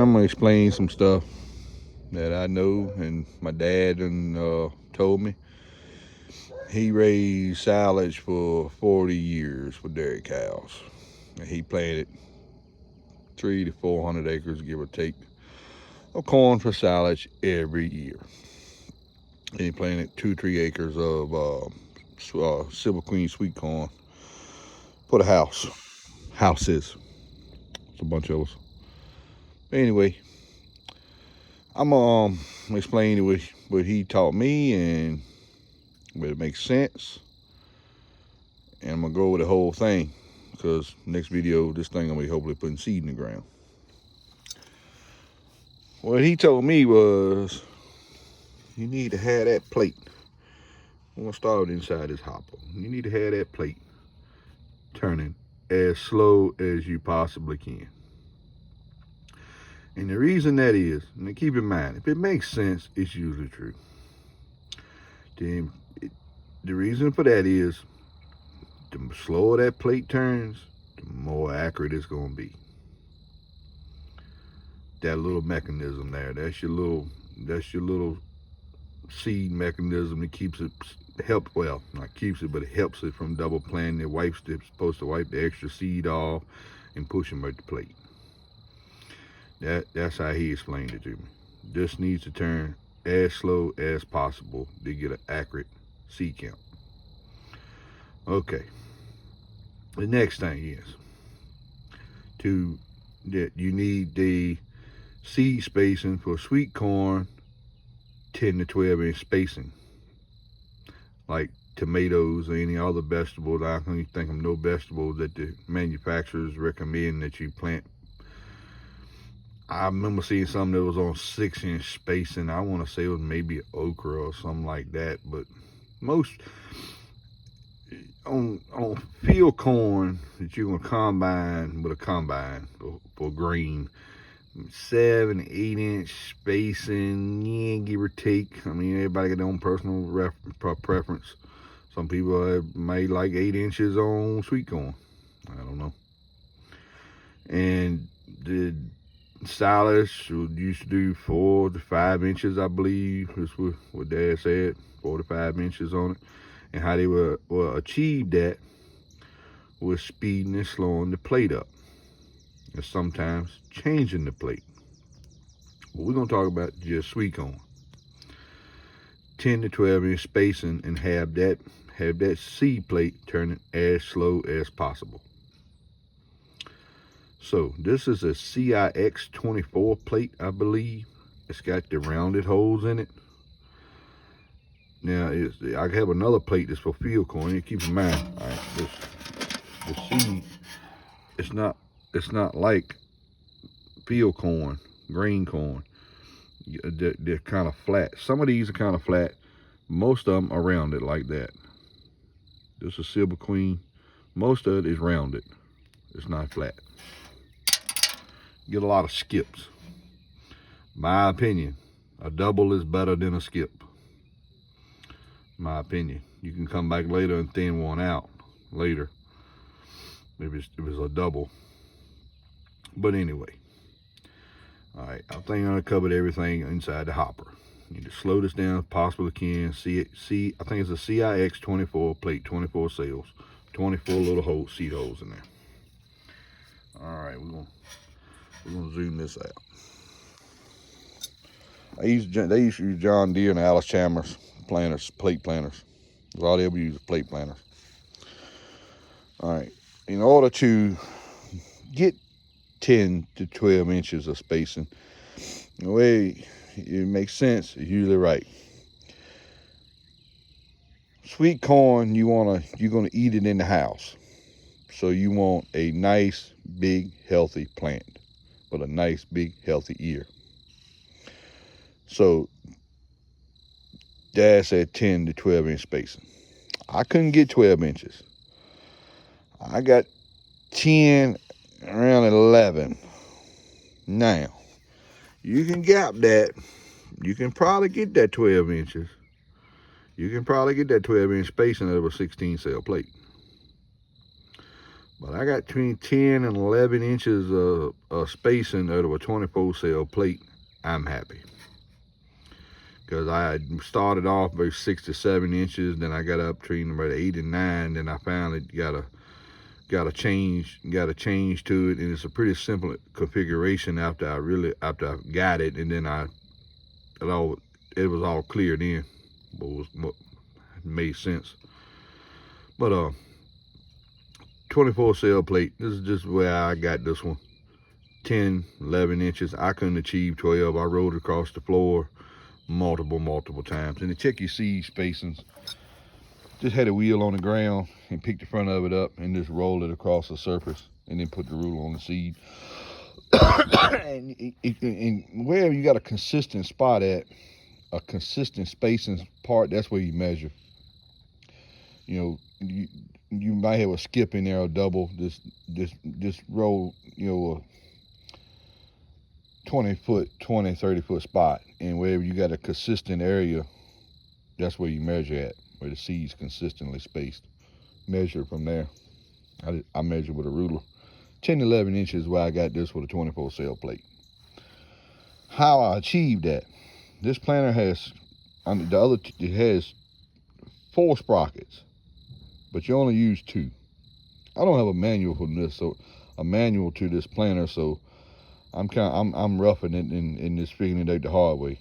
I'm gonna explain some stuff that I know and my dad told me. He raised silage for 40 years for dairy cows. And he planted 300 to 400 acres, give or take, of corn for silage every year. And he planted 2 3 acres of Silver Queen sweet corn for the houses. It's a bunch of us. But anyway, I'm gonna explain what he taught me and where it makes sense. And I'm gonna go over the whole thing because next video, this thing I'm gonna be hopefully putting seed in the ground. What he told me was you need to have that plate. I'm gonna start inside this hopper. You need to have that plate turning as slow as you possibly can. And the reason that is, and keep in mind, if it makes sense, it's usually true. The reason for that is, the slower that plate turns, the more accurate it's gonna be. That little mechanism there, that's your little seed mechanism that keeps it not keeps it, but it helps it from double planting. It's supposed to wipe the extra seed off and push them at the plate. That's how he explained it to me. This needs to turn as slow as possible to get an accurate seed count. Okay. The next thing is that you need the seed spacing for sweet corn, 10 to 12 inch spacing. Like tomatoes or any other vegetables, I can think of no vegetables that the manufacturers recommend that you plant. I remember seeing something that was on 6-inch spacing. I want to say it was maybe okra or something like that. But most on field corn that you're gonna combine with a combine for green, 7 to 8 inch spacing, yeah, give or take. I mean, everybody got their own personal preference. Some people might like 8 inches on sweet corn. I don't know. And the silage used to do 4 to 5 inches, I believe. That's what Dad said, 4 to 5 inches on it. And how they will achieve that was speeding and slowing the plate up, and sometimes changing the plate. But we're gonna talk about just sweet corn. 10 to 12 inch spacing, and have that seed plate turning as slow as possible. So this is a CIX 24 plate, I believe. It's got the rounded holes in it. Now I have another plate that's for field corn. You keep in mind, all right, the seed, it's not like field corn, green corn. They're kind of flat. Some of these are kind of flat. Most of them are rounded like that. This is Silver Queen. Most of it is rounded. It's not flat. Get a lot of skips. My opinion, a double is better than a skip. My opinion. You can come back later and thin one out later if it's a double. But anyway, all right, I think I covered everything inside the hopper. You need to slow this down as possible as you can. I think it's a CIX 24 plate, 24 cells, 24 little seed holes in there. All right, we're gonna zoom this out. They used to use John Deere and Alice Chalmers plate planters. All they ever use is plate planters. All right, in order to get 10 to 12 inches of spacing, the way it makes sense is usually right. Sweet corn, you're gonna eat it in the house, so you want a nice, big, healthy plant with a nice, big, healthy ear. So Dad said 10 to 12 inch spacing. I couldn't get 12 inches. I got 10, around 11. Now, you can gap that. You can probably get that 12 inches. You can probably get that 12 inch spacing out of a 16 cell plate. But I got between 10 and 11 inches of spacing out of a 24 cell plate. I'm happy. Because I had started off about 6 to 7 inches, then I got up between about 8 and 9, then I finally got a change to it, and it's a pretty simple configuration after I got it, and then it was all clear then, what made sense. But 24 cell plate, this is just where I got this one. 10, 11 inches. I couldn't achieve 12. I rolled across the floor multiple times. And to check your seed spacings, just had a wheel on the ground and pick the front of it up and just roll it across the surface and then put the ruler on the seed. and wherever you got a consistent spot at, a consistent spacing part, that's where you measure. You know, you might have a skip in there or double. Just roll, a 20-foot, 20, 30-foot spot, and wherever you got a consistent area, that's where you measure at, where the seed's consistently spaced. Measure from there. I measure with a ruler. 10 to 11 inches where I got this with a 24 cell plate. How I achieved that? This planter has, it has 4 sprockets, but you only use 2. I don't have a manual for this, so a manual to this planter, so I'm roughing it and just figuring it out the hard way.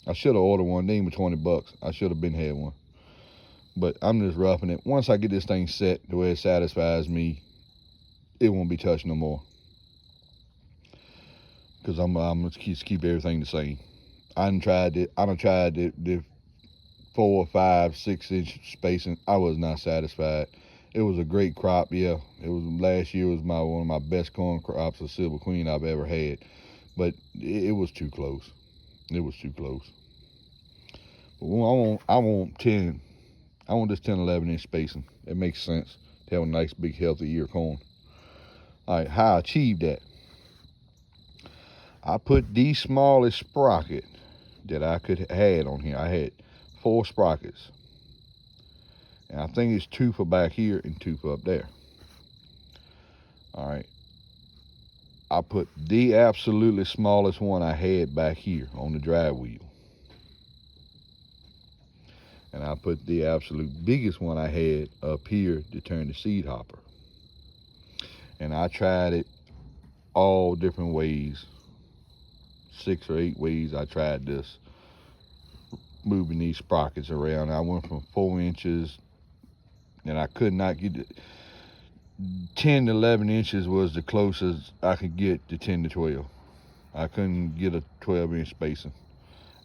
I should have ordered one. They ain't $20. I should have had one. But I'm just roughing it. Once I get this thing set the way it satisfies me, it won't be touched no more. Because I'm gonna keep everything the same. I done tried the 4, 5, 6 inch spacing. I was not satisfied. It was a great crop, yeah. It was last year was one of my best corn crops of Silver Queen I've ever had. But it was too close. It was too close. But I want this 10, 11 inch spacing. It makes sense to have a nice big healthy ear corn. All right, how I achieved that? I put the smallest sprocket that I could had on here. I had 4 sprockets. And I think it's 2 for back here and 2 for up there. All right. I put the absolutely smallest one I had back here on the drive wheel. And I put the absolute biggest one I had up here to turn the seed hopper. And I tried it all different ways. 6 or 8 ways I tried this, moving these sprockets around. I went from 4 inches, and I could not get it. 10 to 11 inches was the closest I could get to 10 to 12. I couldn't get a 12-inch spacing.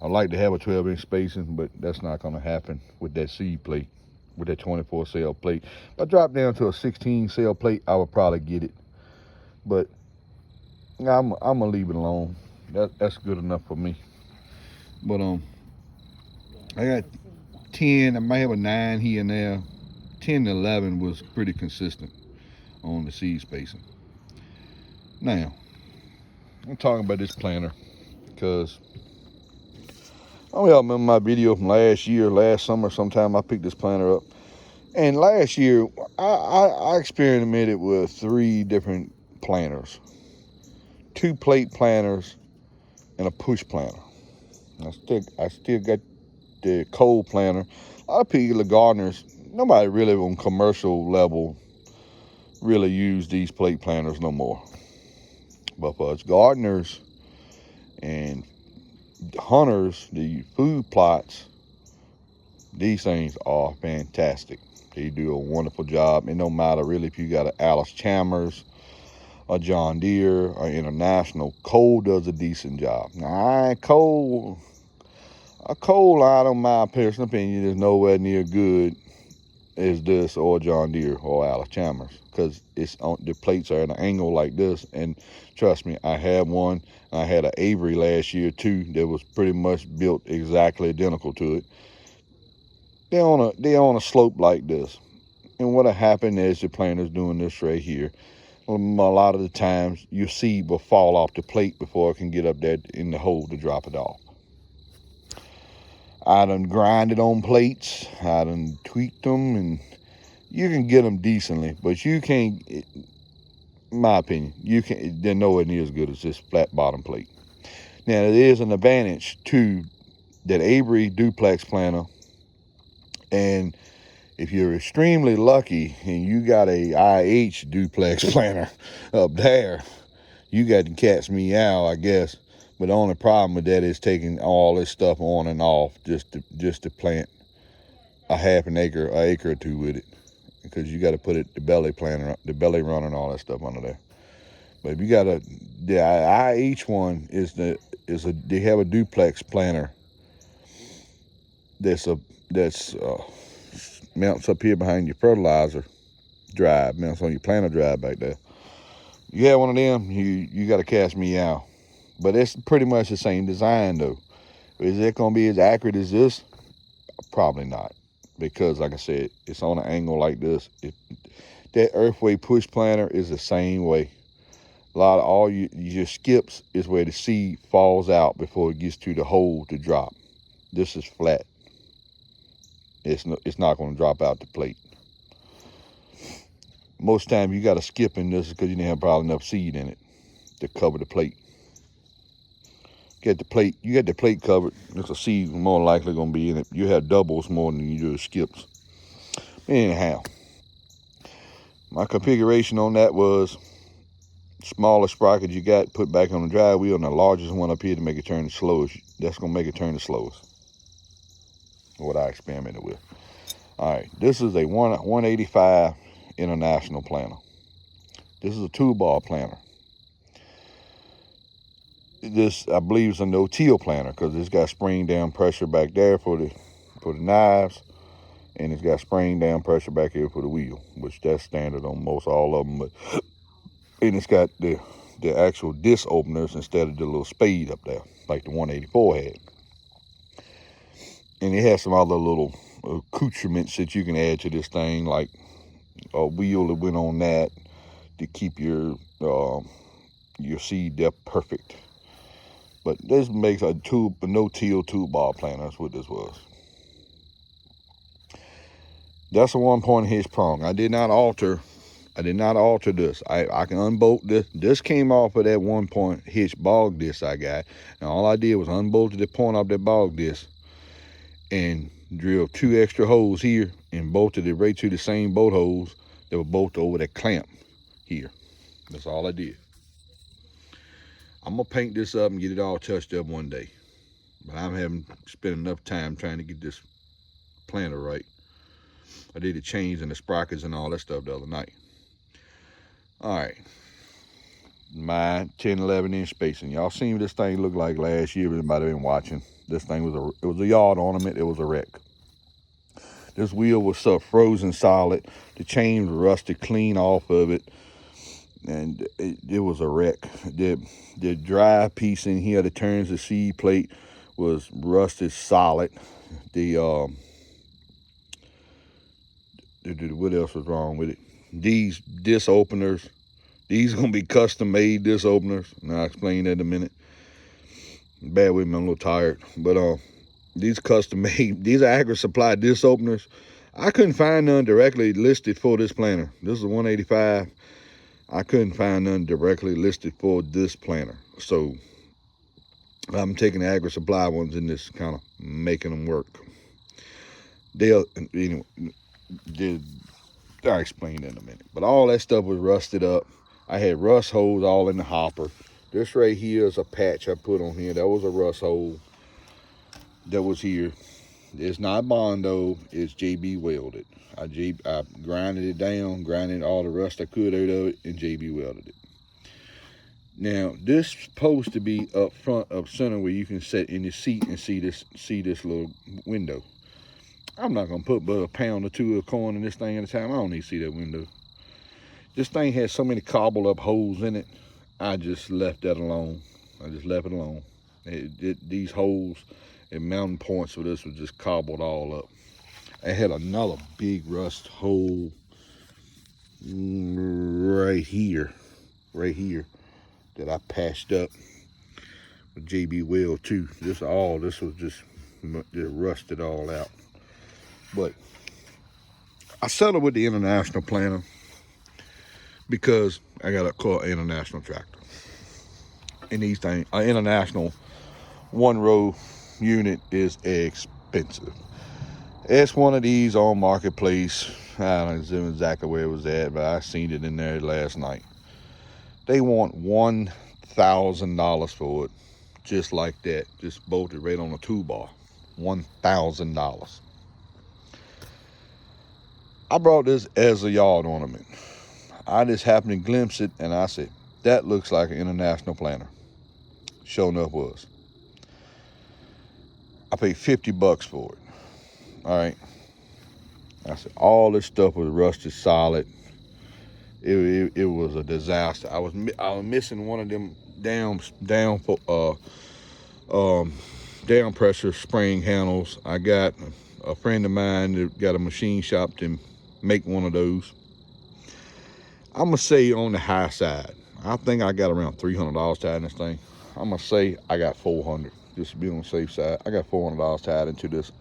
I'd like to have a 12-inch spacing, but that's not going to happen with that seed plate, with that 24 cell plate. If I drop down to a 16 cell plate, I would probably get it. But I'm going to leave it alone. That's good enough for me. But I got 10, I might have a 9 here and there. 10 to 11 was pretty consistent on the seed spacing. Now, I'm talking about this planter because I don't remember my video from last summer sometime I picked this planter up. And last year, I experimented with 3 different planters. 2 plate planters and a push planter. I still got the cold planter. A lot of people, gardeners, nobody really on commercial level really use these plate planters no more. But for us gardeners and hunters, the food plots, these things are fantastic. They do a wonderful job. It don't matter really if you got an Alice Chalmers, a John Deere, or International. Cole does a decent job. Now, a coal line, in my personal opinion, is nowhere near good as this or John Deere or Alice Chalmers, because the plates are at an angle like this. And trust me, I had one. I had an Avery last year too that was pretty much built exactly identical to it. They're on a slope like this, and what happened is the planter's doing this right here. A lot of the times your seed will fall off the plate before it can get up there in the hole to drop it off. I done grinded on plates. I done tweaked them and You can get them decently, but you can't, in my opinion, they're nowhere near as good as this flat bottom plate. Now, there is an advantage to that Avery duplex planter, and if you're extremely lucky and you got a IH duplex planter up there, you got the cat's meow, I guess. But the only problem with that is taking all this stuff on and off just to plant a half an acre or two with it, because you got to put the belly planter, the belly runner, and all that stuff under there. But if you got the IH one they have a duplex planter that's mounts up here behind your fertilizer drive, mounts on your planter drive back there. You have one of them, you got to cast me out. But it's pretty much the same design though. Is it gonna be as accurate as this? Probably not, because like I said, it's on an angle like this. That earthway push planter is the same way. A lot of all your skips is where the seed falls out before it gets to the hole to drop. This is flat. It's not going to drop out the plate. Most time you got to skip in this because you didn't have probably enough seed in it to cover the plate. You got the plate covered. There's a seed more likely going to be in it. You have doubles more than you do skips. Anyhow, my configuration on that was smaller sprocket you got put back on the drive wheel, and the largest one up here to make it turn the slowest. That's going to make it turn the slowest. What I experimented with. All right, this is a 185 International planter. This is a 2-bar planter. This, I believe, is a no-till planter because it's got spring down pressure back there for the knives, and it's got spring down pressure back here for the wheel, which that's standard on most all of them. But and it's got the actual disc openers instead of the little spade up there, like the 184 had. And it has some other little accoutrements that you can add to this thing, like a wheel that went on that to keep your seed depth perfect. But this makes a no-till 2-bar planter. That's what this was. That's a 1-point hitch prong. I did not alter this. I can unbolt this. This came off of that 1-point hitch bog disc I got. And all I did was unbolted the point off that bog disc and drilled 2 extra holes here and bolted it right to the same bolt holes that were bolted over that clamp here. That's all I did. I'm gonna paint this up and get it all touched up one day, but I haven't spent enough time trying to get this planter right. I did the chains and the sprockets and all that stuff the other night. All right, my 10-11 inch spacing. Y'all seen what this thing looked like last year? Everybody been watching. This thing was a yard ornament. It was a wreck. This wheel was so frozen solid. The chain was rusted clean off of it, and it was a wreck. The drive piece in here that turns the seed plate was rusted solid. What else was wrong with it? These disc openers. These are gonna be custom made disc openers, and I'll explain that in a minute. Bear with me, I'm a little tired, but these custom made, these are Agri Supply disc openers. I couldn't find none directly listed for this planter. This is a 185. I couldn't find none directly listed for this planter, so I'm taking the Agri Supply ones and just kind of making them work. I'll explain that in a minute. But all that stuff was rusted up. I had rust holes all in the hopper. This right here is a patch I put on here. That was a rust hole that was here. It's not Bondo, it's JB welded. I grinded it down, grinded all the rust I could out of it, and JB welded it. Now, this is supposed to be up front, up center, where you can sit in your seat and see this little window. I'm not gonna put but a pound or 2 of corn in this thing at a time. I don't need to see that window. This thing has so many cobbled up holes in it. I just left that alone. I just left it alone. These holes and mounting points for this was just cobbled all up. I had another big rust hole right here that I patched up with JB Weld too. This was just rusted all out. But I settled with the international planter because I got a call international tractor. And these things, an international one row unit is expensive. It's one of these on Marketplace. I don't know exactly where it was at, but I seen it in there last night. They want $1,000 for it, just like that, just bolted right on a toolbar. $1,000. I brought this as a yard ornament. I just happened to glimpse it, and I said, that looks like an international planter. Sure enough was. I paid $50 for it. All right. I said, all this stuff was rusted solid. It was a disaster. I was missing one of them down pressure spring handles. I got a friend of mine that got a machine shop to make one of those. I'm gonna say on the high side, I think I got around $300 tied in this thing. I'm gonna say I got $400, just to be on the safe side. I got $400 tied into this.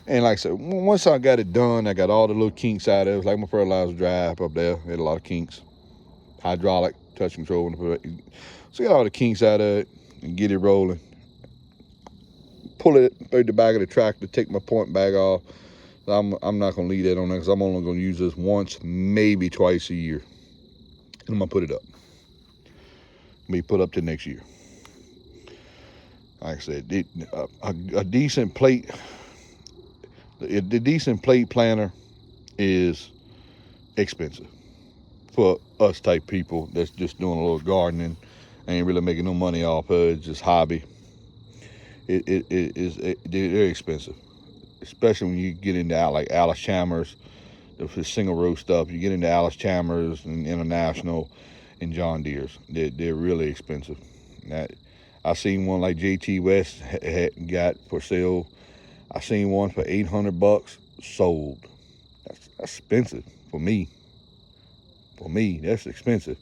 And like I said, once I got it done, I got all the little kinks out of it. It was like my fertilizer drive up there. It had a lot of kinks. Hydraulic, touch control. So I got all the kinks out of it and get it rolling. Pull it through the back of the tractor, take my point bag off. I'm not going to leave that on there because I'm only going to use this once, maybe twice a year. And I'm going to put it up. Maybe put up to next year. Like I said, a decent plate, the decent plate planter is expensive for us type people that's just doing a little gardening, ain't really making no money off of it, just hobby. They're expensive, especially when you get into like Alice Chalmers, the single row stuff. You get into Alice Chalmers and International and John Deere's. They're really expensive. I seen one like JT West had got for sale. I seen one for $800 sold. That's expensive for me. For me, that's expensive.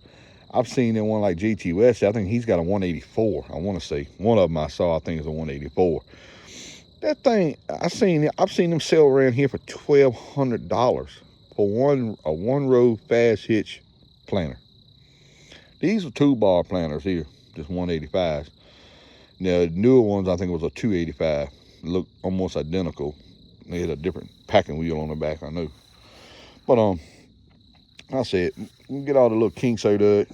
I've seen that one like JT West. I think he's got a 184. I want to say one of them I saw. I think is a 184. That thing I've seen them sell around here for $1,200 for a one row fast hitch planter. These are 2-bar planters here, just 185s. Now the newer ones I think it was a 285. Look almost identical. They had a different packing wheel on the back, I know. But I said, we get all the little kinks out of it.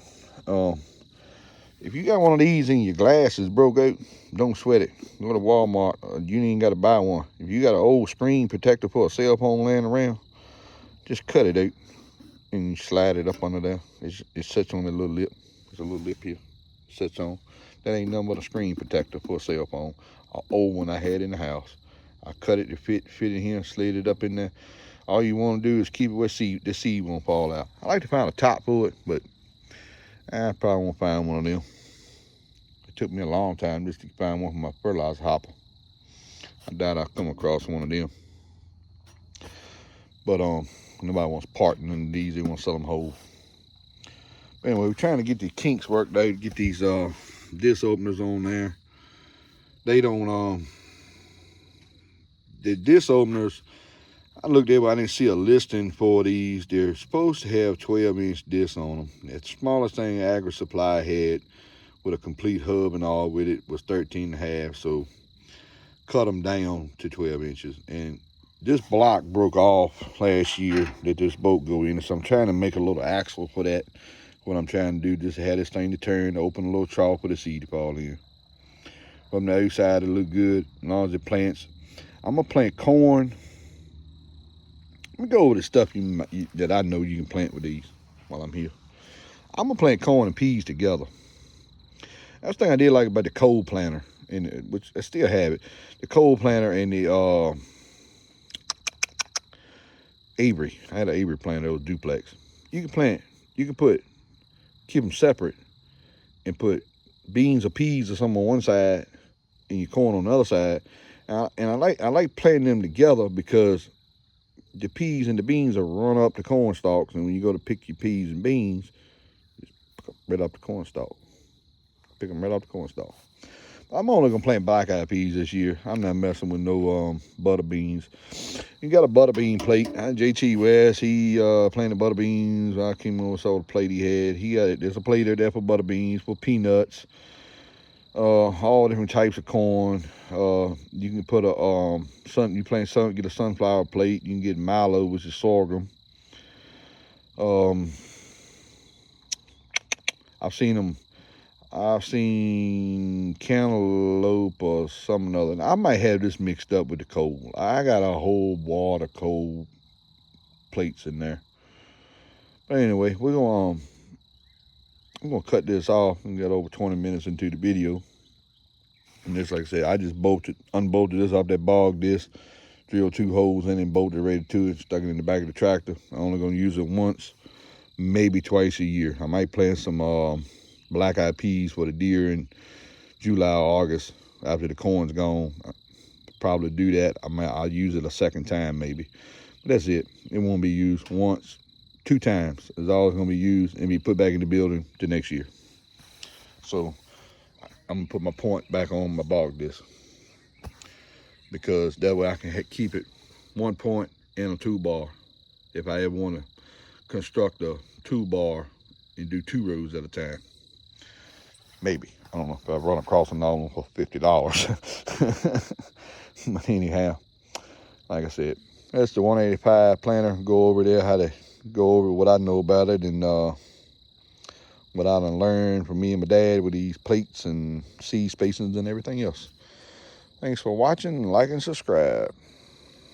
If you got one of these and your glasses broke out, don't sweat it. Go to Walmart. You ain't got to buy one. If you got an old screen protector for a cell phone laying around, just cut it out and slide it up under there. It sits on the little lip. There's a little lip here. It sits on. That ain't nothing but a screen protector for a cell phone. An old one I had in the house. I cut it to fit in here, slid it up in there. All you want to do is keep it where the seed won't fall out. I like to find a top for it, but I probably won't find one of them. It took me a long time just to find one for my fertilizer hopper. I doubt I'll come across one of them. But nobody wants parting in these. They want to sell them whole. But anyway, we're trying to get the kinks worked out, get these disc openers on there. They don't the disc openers, I looked at, but I didn't see a listing for these. They're supposed to have 12-inch discs on them. The smallest thing Agri Supply had with a complete hub and all with it was 13.5. So cut them down to 12 inches. And this block broke off last year that this boat go in. So I'm trying to make a little axle for that. What I'm trying to do, just have this thing to turn, to open a little trough for the seed to fall in. From the outside, it look good. As long as it plants. I'm going to plant corn. Let me go over the stuff that I know you can plant with these while I'm here. I'm going to plant corn and peas together. That's the thing I did like about the cold planter, which I still have it. The cold planter and the Avery. I had an Avery planter that was duplex. You can keep them separate and put beans or peas or something on one side and your corn on the other side. And I like planting them together because the peas and the beans will run up the corn stalks, and when you go to pick your peas and beans, just pick them right up the corn stalk. Pick them right up the corn stalk. I'm only gonna plant black-eyed peas this year. I'm not messing with no butter beans. You got a butter bean plate. JT West, he planted butter beans. I came over, saw the plate he had. He got it. There's a plate there for butter beans, for peanuts, all different types of corn. You can put you plant get a sunflower plate. You can get milo, which is sorghum. Um, I've seen them. I've seen cantaloupe or something other. I might have this mixed up with the cold. I got a whole wad of cold plates in there. But anyway, I'm gonna cut this off. We got over 20 minutes into the video. And just like I said, I just unbolted this off that bog disc, drilled 2 holes in it, bolted right to it, stuck it in the back of the tractor. I'm only gonna use it once, maybe twice a year. I might plant some black-eyed peas for the deer in July or August after the corn's gone. I'll probably do that. I'll use it a second time maybe. But that's it. It won't be used once. 2 times is all it's gonna be used and be put back in the building the next year. So I'm gonna put my point back on my bog disc because that way I can keep it 1 point in a 2-bar. If I ever want to construct a 2-bar and do 2 rows at a time, maybe. I don't know if I run across another one for $50. But anyhow, like I said, that's the 185 planter. Go over there, how to go over what I know about it and what I done learned from me and my dad with these plates and seed spacings and everything else. Thanks for watching, like and subscribe.